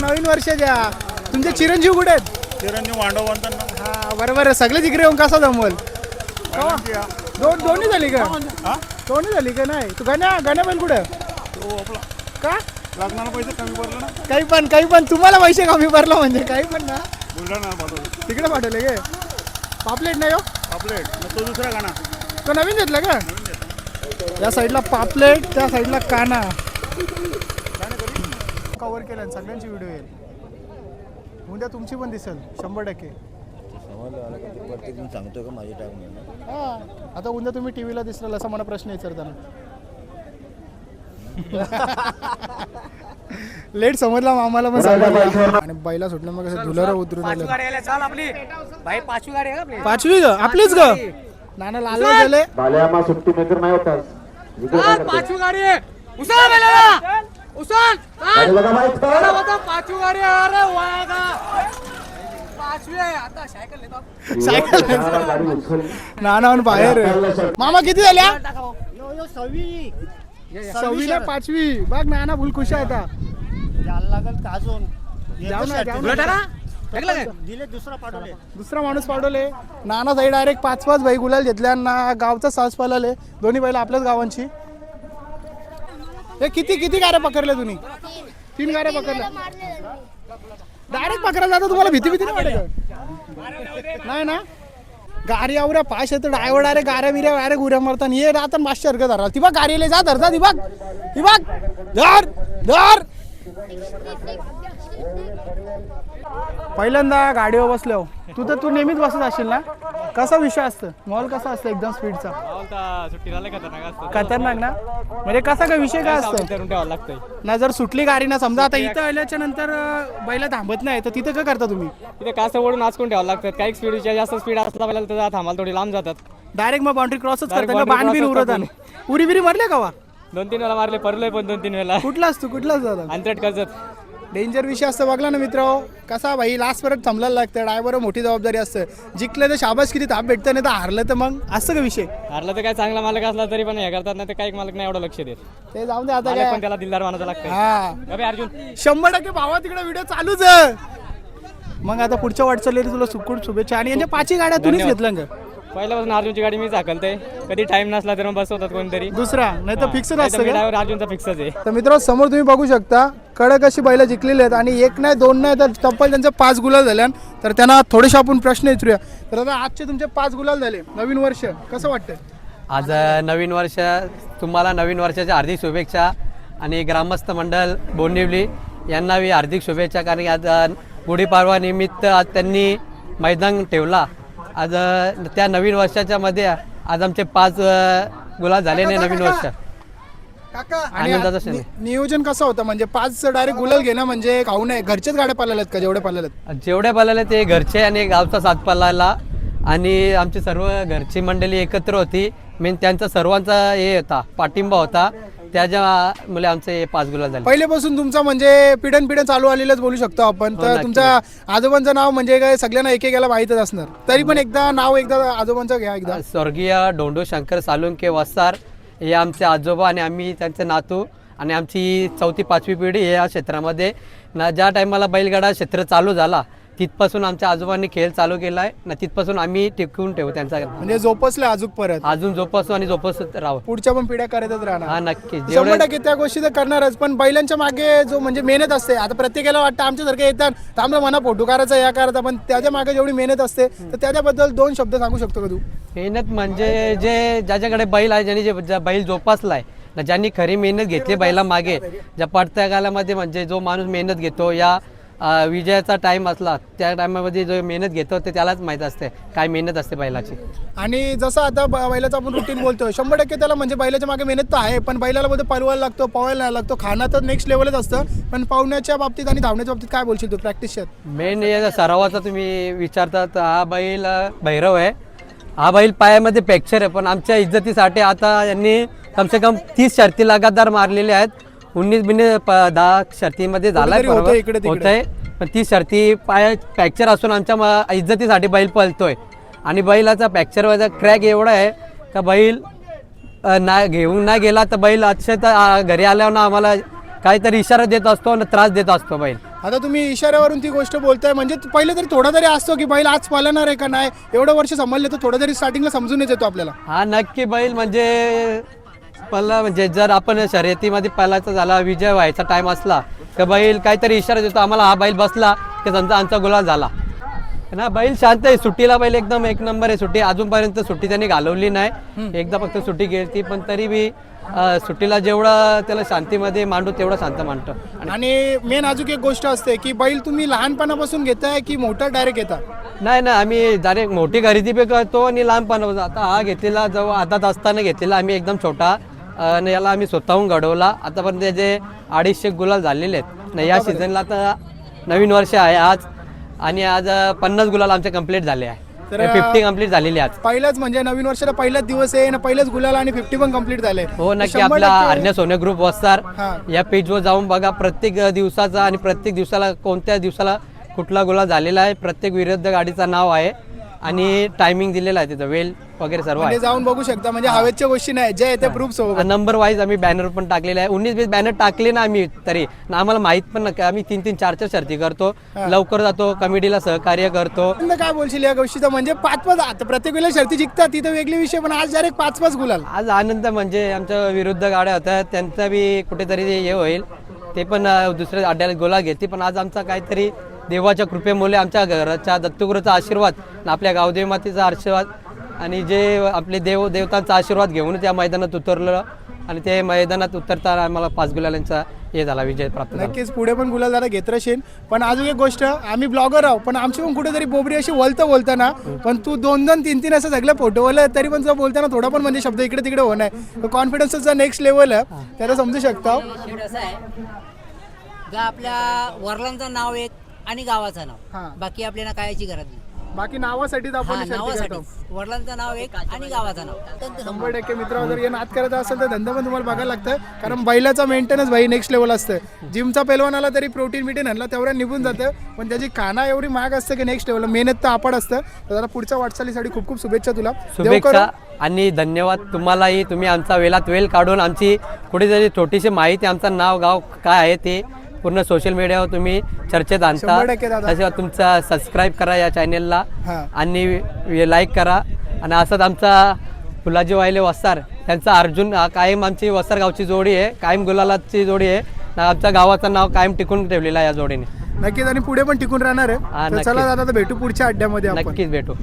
Speaker 1: नवीन वर्षाच्या. तुमचे चिरंजीव कुठे आहेत.
Speaker 6: चिरंजीव मांडव म्हणतात.
Speaker 1: हा बरोबर. सगळेच इकडे येऊन कसा जमवल. दोन्ही झाली का. दोन्ही झाली का. नाही तू गाण्या बैल कुठे का.
Speaker 6: लग्नाला पैसे कमी पडले ना.
Speaker 1: काही पण तुम्हाला पैसे कमी पडला म्हणजे काही पण ना.
Speaker 6: बुलढाणा
Speaker 1: तिकडे पाठवले गे. पापलेट नाही हो.
Speaker 6: पापलेट तो दुसरा गाणा.
Speaker 1: तो नवीन घेतला का. या साईडला पापलेट, त्या साईडला काना. कव्हर केला सगळ्यांची व्हिडिओ येईल. उद्या तुमची पण दिसेल 100%.
Speaker 6: प्रत्येक सांगतो का माझी टाइम नाही
Speaker 1: हा आता उद्या तुम्ही टीव्हीला दिसणार असा मला प्रश्न विचारताना लेट समजला आम्हाला पण समजला आणि बैला सुटलं मग कसं धुलारा उतरून आलं पाचवी ग आपलीच ग नाना लाल झाले
Speaker 8: बाल्यामा सुट्टी मित्र नाही होतात
Speaker 3: पाचवी गाडी आहे उसाळ बैलाला उसाळ पाचवी गाडी अरे वागा पाचवी आहे आता सायकल
Speaker 1: नाना बाहेर मामा किती झाल्या 6वी 5वी बघ नाना फुल खुश आहे आता जाऊ ना दुसरा माणूस पाठवले नाना साई डायरेक्ट 5 बाई गुलाल घेतल्या ना गावचा सास पालाले दोन्ही बैल आपल्याच गावांची हे किती गाड्या पकडल्या तुम्ही 3 गाड्या पकडल्या डायरेक्ट पकडायला जातो तुम्हाला भीती नाही वाटत नाही ना गाडी आवऱ्या पाच येतं ड्रायव्हर डायरेक्ट गाऱ्या बिऱ्या डायरेक्ट उड्या मारताना ये राहता 500 अर्घ धरा ती बघ गाडीला जा धरता ती बघ धर पहिल्यांदा गाडीवर बसलो तू नेहमीच बसत असशील ना कसा विषय असतं मॉल कसा असतं एकदम स्पीडचा खतरनाक ना म्हणजे कसा काय विषय काय असतं ना जर सुटली गाडी ना समजा आता इथं आल्याच्या नंतर बैला थांबत नाही तर तिथं काय करता तुम्ही
Speaker 5: तिथे कासं ओढून आचकून ठेवावं लागतात काही स्पीड जास्त स्पीड असला पहिला तर थांबायला थोडी लांब जातात
Speaker 1: डायरेक्ट मग बाउंड्री क्रॉसच करता बाण बिन उरत उरी बिरी मारले का वा
Speaker 5: 2-3 वेळा मारले परलोय पण 2-3 वेळा
Speaker 1: कुठलाच दादा
Speaker 5: अंतरट कर्जत
Speaker 1: डेंजर विषय असतं बघला ना मित्र कसा भाई लास्ट परत थांबलायला लागतं ड्रायव्हर मोठी जबाबदारी असतं जिंकलं तर शाबास किती ताप भेटतं नाही तर हारलं तर मग असं का विषय
Speaker 5: हारलं तर काय चांगला मालक असला तरी पण हे करतात ना ते काही मालक नाही एवढं लक्ष देत
Speaker 1: ते जाऊन दे आता
Speaker 5: मालक
Speaker 1: काय
Speaker 5: पण त्याला दिलदार मानायला लागतं
Speaker 1: हा
Speaker 5: अर्जुन
Speaker 1: 100% भावा तिकडे व्हिडिओ चालूच आहे मग आता पुढच्या वाटचालीला तुला सुखूट शुभेच्छा आणि यांच्या 5 गाड्या तुम्हीच घेतल्या का
Speaker 5: पहिल्यापासून अर्जुनची गाडी मी हाकलते कधी टाइम नसला तर मग बसवतात कोणतरी
Speaker 1: दुसरा नाही तर फिक्स असतं का?
Speaker 5: ड्रायव्हर अर्जुनचा फिक्सच आहे
Speaker 1: तर मित्रांनो समोर तुम्ही बघू शकता कडक अशी बैला जिंकलेली आहेत आणि 1 नाही 2 नाही तर तब्बल त्यांचे 5 गुलाल झाले तर त्यांना थोडेसे आपण प्रश्न विचारूया तर आता आजचे तुमचे 5 गुलाल झाले नवीन वर्ष कसं वाटतं
Speaker 4: आज नवीन वर्ष तुम्हाला नवीन वर्षाच्या हार्दिक शुभेच्छा आणि ग्रामस्थ मंडळ बोंडिवली यांना मी हार्दिक शुभेच्छा कारण की आज गुढीपाडवा निमित्त आज त्यांनी मैदान ठेवला आज त्या नवीन वर्षाच्या मध्ये आज आमचे 5 गुलाल झाले नाही नवीन वर्ष आनंदाचा क्षण आहे.
Speaker 1: नियोजन कसं होतं म्हणजे 5 डायरेक्ट गुलाल घेणं म्हणजे खाऊ नये घरच्याच गाड्या पाळलेल्या आहेत का जेवढे पाळलेल्या
Speaker 4: जेवढे पाळलेले ते घरचे आणि गावचा साथ पाळायला आणि आमची सर्व घरची मंडळी एकत्र होती मेन त्यांचा सर्वांचा हे होता पाठिंबा होता त्याच्यामुळे आमचे 5 गुलाल झाले
Speaker 1: पहिल्यापासून तुमचा म्हणजे पिढ्यान चालू आलेलंच बोलू शकतो आपण तर
Speaker 4: नक्की.
Speaker 1: तुमच्या आजोबांचं नाव म्हणजे काय सगळ्यांना एकेकाला माहीतच असणार तरी पण एकदा नाव आजोबांचं घ्या एकदा
Speaker 4: स्वर्गीय डोंडो शंकर सालुंके वस्तार हे आमचे आजोबा आणि आम्ही त्यांचे नातू आणि आमची 4थी-5वी पिढी या क्षेत्रामध्ये ना ज्या टायमाला बैलगाडा क्षेत्र चालू झाला तिथपासून आमच्या आजोबांनी खेळ चालू केला आहे ना तिथपासून आम्ही टिकवून ठेवू त्यांचा
Speaker 1: म्हणजे जोपासले अजून परत
Speaker 4: अजून जोपासू आणि जोपासत राहू
Speaker 1: पुढच्या पण पिढ्या करतच राहणार
Speaker 4: हा नक्की
Speaker 1: 100% त्या गोष्टी तर करणारच पण बैलांच्या मागे जो म्हणजे मेहनत असते आता प्रत्येकाला वाटतं आमच्यासारखे येतात तर आम्हाला मना फोटो करायचा या करायचा पण त्याच्या मागे जेवढी मेहनत असते तर त्याच्याबद्दल 2 शब्द सांगू शकतो का तू
Speaker 4: मेहनत म्हणजे जे ज्याच्याकडे बैल आहे ज्यांनी जे बैल जोपासलाय ना ज्यांनी खरी मेहनत घेतली बैला मागे ज्या पडत्या कालामध्ये म्हणजे जो माणूस मेहनत घेतो या विजयाचा टाइम असला त्या टायमामध्ये जो मेहनत घेतो ते त्यालाच माहीत असते काय मेहनत असते बैलाची
Speaker 1: आणि जसं आता बैलाचं आपण रुटीन बोलतो 100% त्याला म्हणजे बैलाच्या मागे मेहनत तर आहे पण बैलाला मध्ये पळवायला लागतो पवायला लागतो खाणं तर नेक्स्ट लेवलच असतं पण पावण्याच्या बाबतीत आणि धावण्याच्या बाबतीत काय बोलशील तू प्रॅक्टिसच्या
Speaker 4: मेन सरावाचा तुम्ही विचारता तर हा बैल भैरव आहे हा बैल पायामध्ये फ्रॅक्चर आहे पण आमच्या इज्जतीसाठी आता यांनी कमसे कम 30 शर्ती लगातार मारलेल्या आहेत 19-10 शर्तीमध्ये झालाय होत आहे पण 30 शर्ती पाय फ्रॅक्चर असून आमच्या इज्जतीसाठी बैल पळतोय आणि बैलाचा फ्रॅक्चर क्रॅक एवढा आहे का बैल घेऊन नाही गेला तर बैल अक्षय घरी आल्यावर ना आम्हाला काहीतरी इशारा देत असतो आणि त्रास देत असतो बैल
Speaker 1: आता तुम्ही इशाऱ्यावरून ती गोष्ट बोलताय म्हणजे पहिले तरी थोडा तरी असतो की बैल आज पाळणार आहे का नाही एवढं वर्ष समजले तर थोडं तरी स्टार्टिंगला समजून येतो आपल्याला
Speaker 4: हा नक्की बैल म्हणजे पहिला म्हणजे जर आपण शर्यतीमध्ये पहिलाचा झाला विजय व्हायचा टाइम असला तर बैल काहीतरी इशारा देतो आम्हाला हा बैल बसला की समजा आमचा गुलाल झाला ना बैल शांत आहे सुट्टीला बैल एकदम 1 नंबर आहे सुट्टी अजूनपर्यंत सुट्टी त्यांनी घालवली नाही एकदा फक्त सुट्टी गेली पण तरी बी सुट्टीला जेवढा त्याला शांतीमध्ये मांडू तेवढा शांत मांडतो
Speaker 1: आणि मेन अजून एक गोष्ट असते की बैल तुम्ही लहानपणापासून घेताय की मोठा डायरेक्ट घेता
Speaker 4: नाही ना, आम्ही डायरेक्ट मोठी खरेदी बी करतो आणि लांब पण होतो. आता हा घेतलेला जवळ आतात असताना घेतलेला आम्ही एकदम छोटा, आणि याला आम्ही स्वतःहून घडवला. आतापर्यंत त्याचे 250 गुलाल झालेले आहेत ना. या सीझनला आता नवीन वर्ष आहे आज, आणि आज 50 गुलाल आमचे कंप्लीट झाले आहे.
Speaker 1: तर
Speaker 4: 50 कंप्लीट झालेली आज.
Speaker 1: पहिलाच म्हणजे नवीन वर्षाला पहिलाच दिवस आहे ना, पहिलेच गुलाल आणि 50 पण कंप्लीट झाले.
Speaker 4: हो नक्की.
Speaker 1: 100%
Speaker 4: आपला हरण्या सोने ग्रुप वस्तार
Speaker 1: हा.
Speaker 4: या पेजवर जाऊन बघा. प्रत्येक दिवसाचा आणि प्रत्येक दिवसाला कोणत्या दिवसाला कुठला गुलाल झालेला आहे, प्रत्येक विरुद्ध गाडीचं नाव आहे आणि टायमिंग दिलेला आहे तिथं, वेल वगैरे सर्व
Speaker 1: म्हणजे
Speaker 4: आहे.
Speaker 1: जाऊन बघू शकता. म्हणजे हवेच्या गोष्टी नाही, जे येते प्रूफ सोबत.
Speaker 4: नंबर वाईज आम्ही बॅनर पण टाकलेले आहे. 19-20 बॅनर टाकले ना आम्ही तरी ना, आम्हाला माहित पण नका. आम्ही 3-3, 4-4 शर्ती करतो, लवकर जातो, कमिटीला सहकार्य करतो.
Speaker 1: काय बोलशील या गोष्टीचं? म्हणजे 5-5 आता प्रत्येक वेळेला शर्ती जिंकतात तिथं वेगळी विषय, पण आज डायरेक्ट 5-5 गुलाल.
Speaker 4: आज आनंद म्हणजे आमच्या विरुद्ध गाड्या होत्या त्यांचा बी कुठेतरी हे होईल, ते पण दुसऱ्या अड्ड्याला गोला घेते. पण आज आमचा काहीतरी देवाच्या कृपेमुळे, आमच्या घराच्या दत्तगुरूचा आशीर्वाद, आपल्या गावदेवी मातेचा आशीर्वाद आणि जे आपले देवतांचा आशीर्वाद घेऊन त्या मैदानात उतरलं, आणि ते मैदानात उतरताना आम्हाला 5 गुलालांचा हे झाला, विजय प्राप्त झाला.
Speaker 1: नक्कीच पुढे पण गुलाल दादा घेत राहशील. पण अजून एक गोष्ट, आम्ही ब्लॉगर आहोत पण आमची पण कुठेतरी बोबडी अशी बोलता ना, पण तू 2-2, 3-3 असं सगळं फोटोवलं तरी पण तुला बोलताना थोडा पण म्हणजे शब्द इकडे तिकडे होणार. कॉन्फिडन्सचा नेक्स्ट लेवल आहे, त्याला समजू शकता.
Speaker 10: असं आहे का, आपल्या वडिलांचं नाव एक आणि गावाचं नाव,
Speaker 1: हा.
Speaker 10: बाकी आपल्याला कायची गरज नाही.
Speaker 1: बाकी नावासाठीच आपण शर्ती करतो.
Speaker 10: नावासाठी वडिलांचं नाव एक आणि गावाचं नाव.
Speaker 1: 100% मित्र जर हे नाद करत असेल तर धंदा पण तुम्हाला बघायला लागतं, कारण बैलाचा मेंटेनन्स भाई नेक्स्ट लेवल असतं. जिमचा पेलवान आला तरी प्रोटीन बिटीन आणला तेवढ्या निघून जातं, पण त्याची खाना एवढी महाग असतं की नेक्स्ट लेवल. मेहनत तर आपण असतं. तर जरा पुढच्या वाटचालीसाठी खूप खूप शुभेच्छा तुला. देव
Speaker 4: शुभेच्छा
Speaker 1: करो.
Speaker 4: आणि धन्यवाद तुम्हालाही. तुम्ही आमचा वेळात वेळ काढून आमची कुठेतरी छोटीशी माहिती, आमचं नाव गाव काय आहे ते पूर्ण सोशल मीडियावर तुम्ही चर्चेत आणता.
Speaker 1: 100% दादा.
Speaker 4: त्याशिवाय तुमचा सबस्क्राईब करा या चॅनेलला
Speaker 1: हा.
Speaker 4: आणि लाईक करा. आणि असंच आमचा फुलाजी वाहिले वस्तार त्यांचा अर्जुन हा कायम आमची वस्तार गावची जोडी आहे, कायम गुलालाची जोडी आहे. आमच्या गावाचं नाव कायम टिकून ठेवलेलं आहे या जोडीने.
Speaker 1: नक्कीच, आणि पुढे पण टिकून राहणार
Speaker 4: हा,
Speaker 1: आहे. तर
Speaker 4: नक्कीच.
Speaker 1: चला दादा, भेटू पुढच्या अड्ड्यामध्ये आपण.
Speaker 4: नक्कीच भेटू.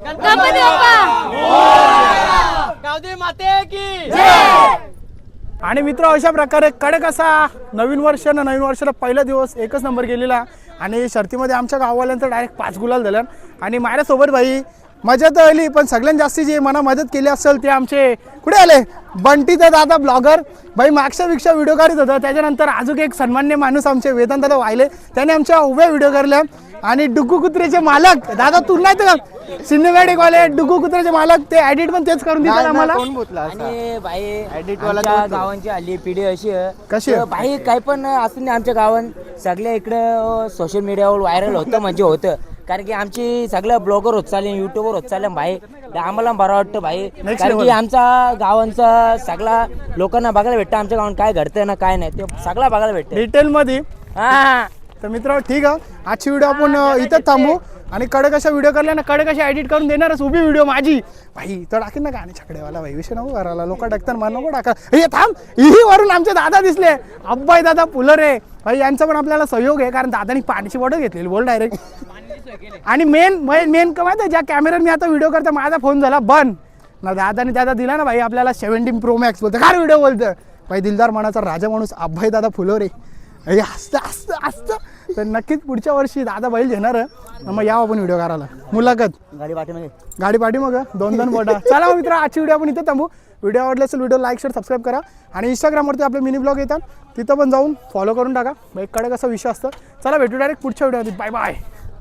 Speaker 1: आणि मित्र अशा प्रकारे कडक असा नवीन वर्षाला पहिला दिवस एकच नंबर गेलेला, आणि शर्तीमध्ये आमच्या गाववाल्यांचं डायरेक्ट 5 गुलाल झालं. आणि माझ्यासोबत भाई मजा तर आली, पण सगळ्यात जास्ती जे मला मदत केली असेल ते आमचे कुठे आले बंटीचा दादा ब्लॉगर भाई, मागच्या व्हिडिओ काढत होता. त्याच्यानंतर अजून एक सन्मान्य माणूस आमचे वेदांत दादा वाहिले, त्याने आमच्या उभ्या व्हिडिओ करल्या. आणि डुगू कुत्रेचे मालक दादा, तू नाही तर सिनेमॅटिकवाले डुगू कुत्रेचे मालक, ते एडिट पण तेच करून देतात आम्हाला.
Speaker 10: आणि भाई आमच्या गावांची हल्ली पिढी अशी आहे
Speaker 1: कशी
Speaker 10: की भाई काही पण असं नाही, आमच्या गावात सगळ्या इकडं सोशल मीडियावर व्हायरल होतं म्हणजे होतं. कारण की आमची सगळ्या ब्लॉगर होत चालले, युट्यूबवर होत चालले भाई. आम्हाला बरं वाटतं भाई, कारण की आमचा गावांचा सगळा लोकांना बघायला भेटतं, आमच्या गावात काय घडतंय ना काय नाही ते सगळं बघायला भेटतं
Speaker 1: डिटेलमध्ये.
Speaker 10: हा.
Speaker 1: तर मित्र ठीक आहे, आजची व्हिडिओ आपण इथंच थांबू. आणि कडक अशा व्हिडिओ करल्या ना, कडक अशा एडिट करून देणारच उभी व्हिडिओ माझी भाई. तर टाकेन ना गाणे छकडेवाला भाई, विषय नको करायला. लोक टाकतात, मला नको टाका. हे थांब, ही वरून आमचे दादा दिसले, अब्बाई दादा फुलरे भाई. यांचा पण आपल्याला सहयोग आहे, कारण दादानी पाण्याची बॉटल घेतलेली बोल डायरेक्ट. आणि मेन का माहिती आहे, ज्या कॅमेऱ्यावर मी आता व्हिडिओ करता माझा फोन झाला बंद ना, दादा दिला ना भाई आपल्याला 17 Pro Max बोलतं. काय व्हिडिओ बोलतं भाई, दिलदार मनाचा राजा माणूस अब्बाई दादा फुलरे. हे असतं. तर नक्कीच पुढच्या वर्षी दादा बैल घेणार, मग यावं आपण व्हिडिओ करायला. मुलाखत गाडी पाठी मग 2-2 बोटा. चला मित्र, आजची व्हिडिओ आपण इथं थांबू. व्हिडिओ आवडला असेल व्हिडिओ लाईक शेअर सबस्क्राईब करा. आणि इंस्टाग्रामवरती आपले मिनी ब्लॉग येतात, तिथं पण जाऊन फॉलो करून टाका. एक कडक असा विषय असतं. चला भेटू डायरेक्ट पुढच्या व्हिडिओमध्ये. Bye bye.